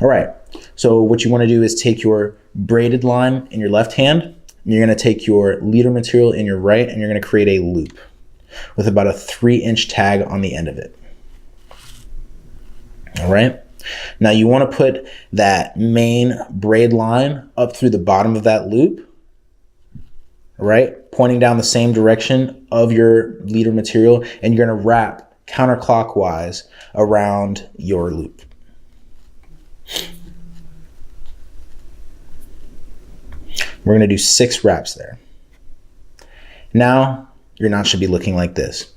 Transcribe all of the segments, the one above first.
All right, so what you want to do is take your braided line in your left hand, and you're going to take your leader material in your right, and you're going to create a loop with about a 3-inch tag on the end of it. All right, now you want to put that main braid line up through the bottom of that loop, all right, pointing down the same direction of your leader material, and you're going to wrap counterclockwise around your loop. We're going to do 6 wraps there. Now your knot should be looking like this.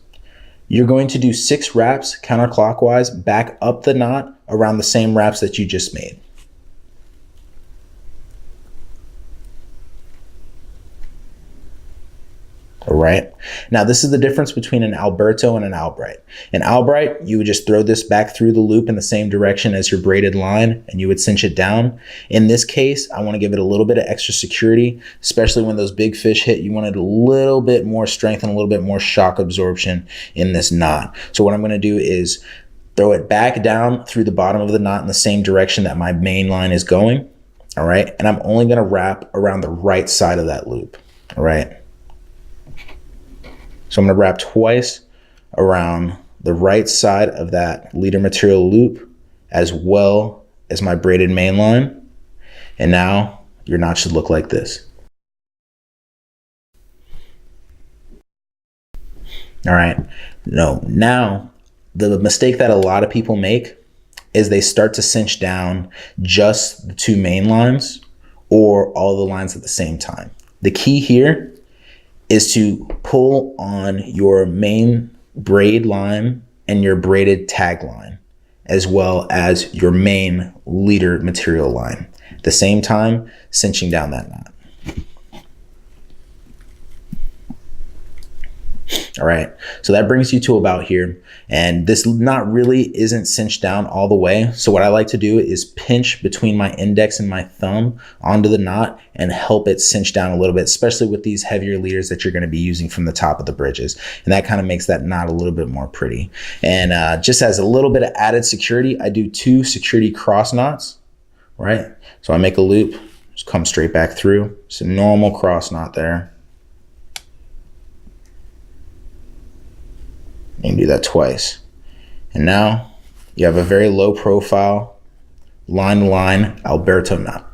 You're going to do 6 wraps counterclockwise back up the knot around the same wraps that you just made. All right. Now this is the difference between an Alberto and an Albright. An Albright, you would just throw this back through the loop in the same direction as your braided line and you would cinch it down. In this case, I want to give it a little bit of extra security, especially when those big fish hit. You wanted a little bit more strength and a little bit more shock absorption in this knot. So what I'm going to do is throw it back down through the bottom of the knot in the same direction that my main line is going. All right. And I'm only going to wrap around the right side of that loop. All right. So I'm going to wrap twice around the right side of that leader material loop as well as my braided main line. And now your knot should look like this. All right. Now the mistake that a lot of people make is they start to cinch down just the 2 main lines or all the lines at the same time. The key here is to pull on your main braid line and your braided tag line, as well as your main leader material line. At the same time, cinching down that knot. All right, so that brings you to about here. And this knot really isn't cinched down all the way. So what I like to do is pinch between my index and my thumb onto the knot and help it cinch down a little bit, especially with these heavier leaders that you're going to be using from the top of the bridges. And that kind of makes that knot a little bit more pretty. And just as a little bit of added security, I do 2 security cross knots, right? So I make a loop, just come straight back through. It's a normal cross knot there. You can do that twice. And now you have a very low profile line to line Alberto knot.